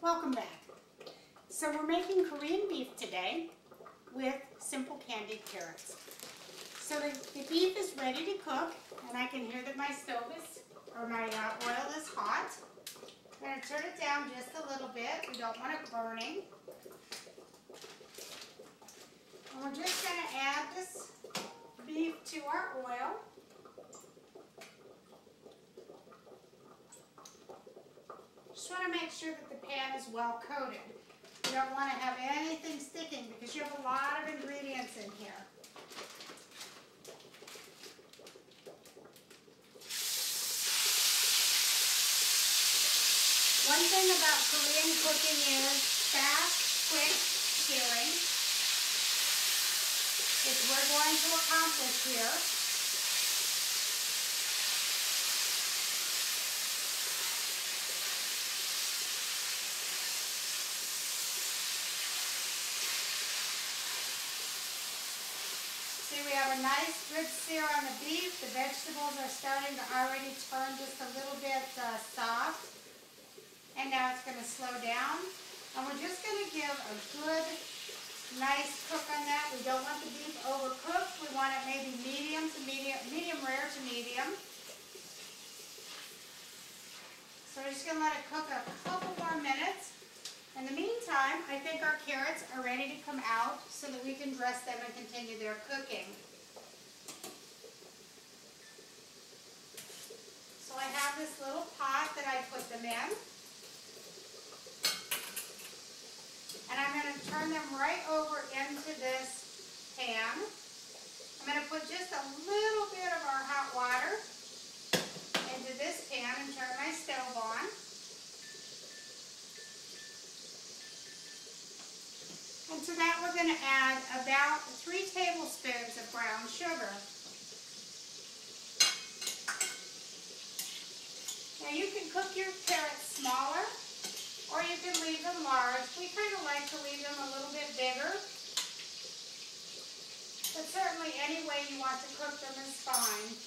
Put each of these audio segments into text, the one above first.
Welcome back. So we're making Korean beef today with simple candied carrots. So the beef is ready to cook, and I can hear that my stove is, or my oil is hot. I'm going to turn it down just a little bit. We don't want it burning. And we're just going to add this beef to our oil. Just want to make sure that the pan is well coated. You don't want to have anything sticking because you have a lot of ingredients in here. One thing about Korean cooking is fast, quick searing, which we're going to accomplish here. See, we have a nice good sear on the beef. The vegetables are starting to already turn just a little bit soft. And now it's going to slow down. And we're just going to give a good, nice cook on that. We don't want the beef overcooked. We want it maybe medium rare to medium. So we're just going to let it cook a couple more minutes. In the meantime, I think our carrots are ready to come out so that we can dress them and continue their cooking. So I have this little pot that I put them in. And I'm going to turn them right over into this pan. I'm going to put just a little bit of our hot water into this pan and turn my stove on. And to that we're going to add about 3 tablespoons of brown sugar. Now you can cook your carrots smaller, or you can leave them large. We kind of like to leave them a little bit bigger. But certainly any way you want to cook them is fine.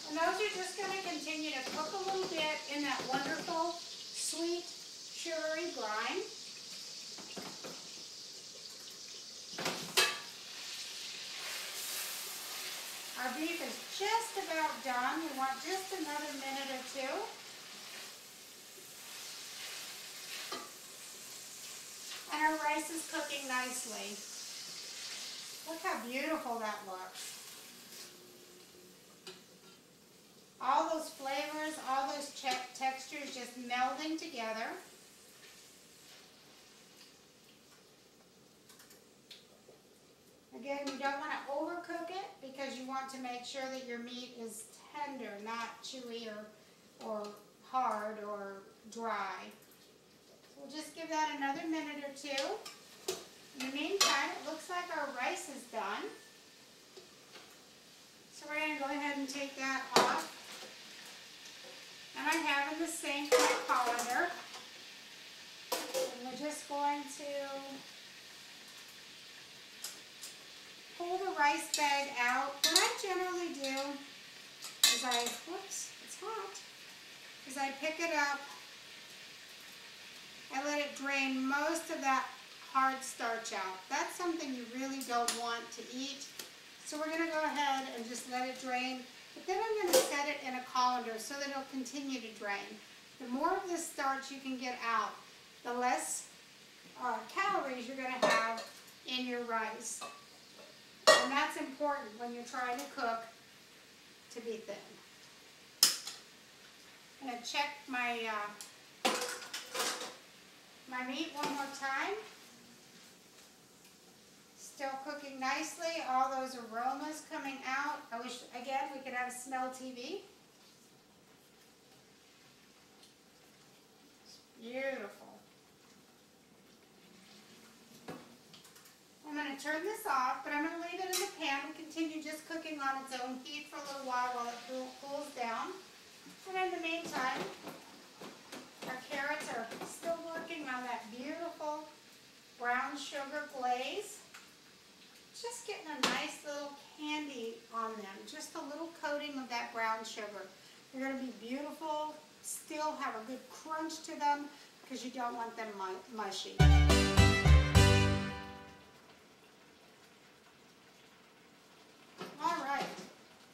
And those are just going to continue to cook a little bit in that wonderful, sweet, sugary brine. Our beef is just about done. We want just another minute or two. And our rice is cooking nicely. Look how beautiful that looks. All those flavors, all those textures just melding together. Again, you don't want to overcook it because you want to make sure that your meat is tender, not chewy or hard or dry. So we'll just give that another minute or two. In the meantime, it looks like our rice is done. So we're going to go ahead and take that off. And I have in the sink my colander. And we're just going to pull the rice bag out. What I generally do is I pick it up, I let it drain most of that hard starch out. That's something you really don't want to eat. So we're going to go ahead and just let it drain. But then I'm going to set it in a colander so that it'll continue to drain. The more of this starch you can get out, the less calories you're going to have in your rice. And that's important when you're trying to cook to be thin. I'm going to check my meat one more time. Still cooking nicely. All those aromas coming out. I wish, again, we could have a smell TV. It's beautiful. I'm going to turn this off, but I'm going to leave it in the pan and continue just cooking on its own heat for a little while it cools down. And in the meantime, our carrots are still working on that beautiful brown sugar glaze. Just getting a nice little candy on them, just a little coating of that brown sugar. They're going to be beautiful, still have a good crunch to them because you don't want them mushy. All right,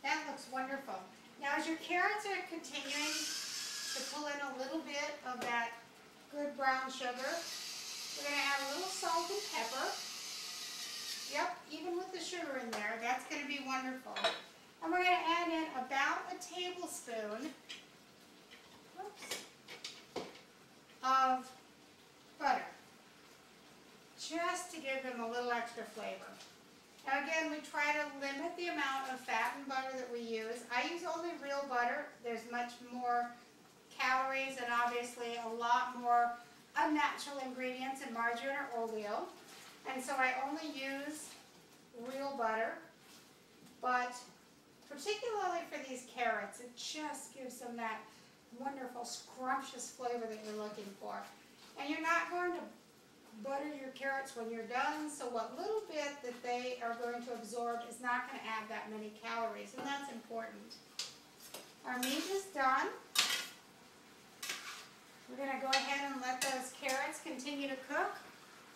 that looks wonderful. Now as your carrots are continuing to pull in a little bit of that good brown sugar, we're going to add a little salt and pepper. Yep, even with the sugar in there, that's going to be wonderful. And we're going to add in about a tablespoon of butter, just to give them a little extra flavor. Now again, we try to limit the amount of fat and butter that we use. I use only real butter. There's much more calories and obviously a lot more unnatural ingredients in margarine or oil. And so I only use real butter, but particularly for these carrots, it just gives them that wonderful scrumptious flavor that you're looking for. And you're not going to butter your carrots when you're done, so what little bit that they are going to absorb is not going to add that many calories, and that's important. Our meat is done. We're going to go ahead and let those carrots continue to cook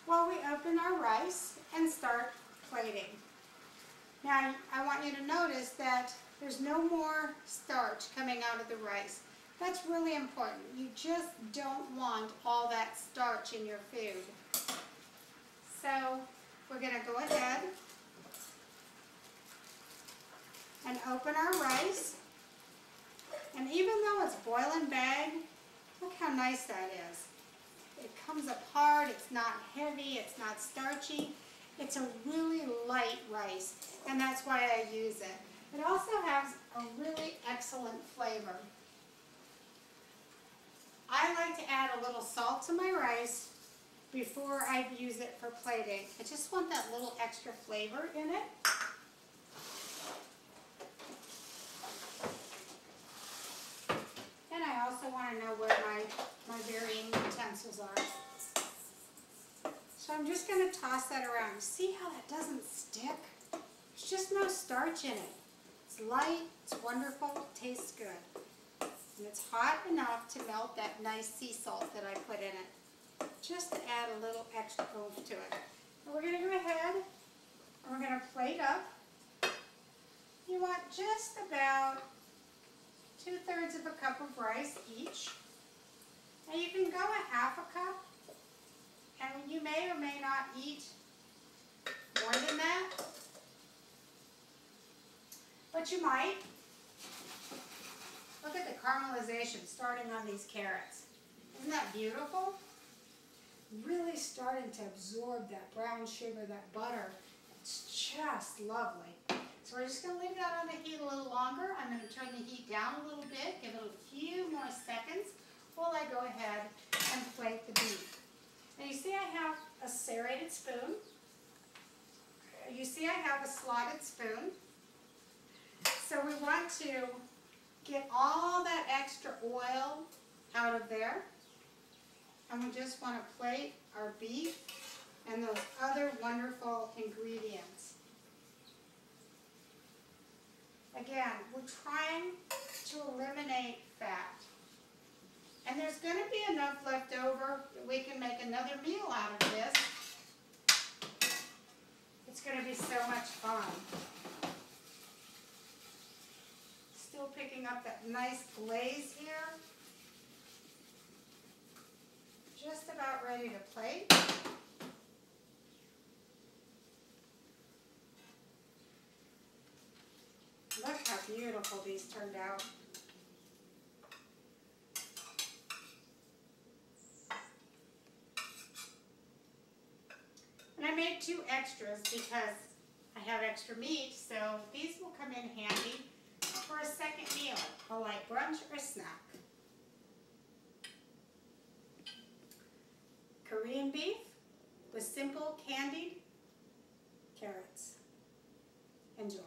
while we open our rice and start plating. Now, I want you to notice that there's no more starch coming out of the rice. That's really important. You just don't want all that starch in your food. So, we're going to go ahead and open our rice. And even though it's boiling bag, look how nice that is. It comes apart, it's not heavy, it's not starchy. It's a really light rice, and that's why I use it. It also has a really excellent flavor. I like to add a little salt to my rice before I use it for plating. I just want that little extra flavor in it. And I also want to know where my varying utensils are. So I'm just going to toss that around. See how that doesn't stick? There's just no starch in it. It's light, it's wonderful, it tastes good. And it's hot enough to melt that nice sea salt that I put in it, just to add a little extra oomph to it. And we're going to go ahead and we're going to plate up. You want just about 2/3 of a cup of rice each. And you can go a half a cup, and you may or may not eat more than that, but you might. Look at the caramelization starting on these carrots. Isn't that beautiful? Really starting to absorb that brown sugar, that butter. It's just lovely. So we're just going to leave that on the heat a little longer. I'm going to turn the heat down a little bit, give it a few more seconds while I go ahead and plate the beef. Now you see I have a serrated spoon. You see I have a slotted spoon. So we want to get all that extra oil out of there. And we just want to plate our beef and those other wonderful ingredients. Again, we're trying to eliminate fat. And there's going to be enough left over that we can make another meal out of this. It's going to be so much fun. Still picking up that nice glaze here. Just about ready to plate. Look how beautiful these turned out. And I made 2 extras because I have extra meat, so these will come in handy for a second meal, a light brunch or snack. Korean beef with simple candied carrots. Enjoy.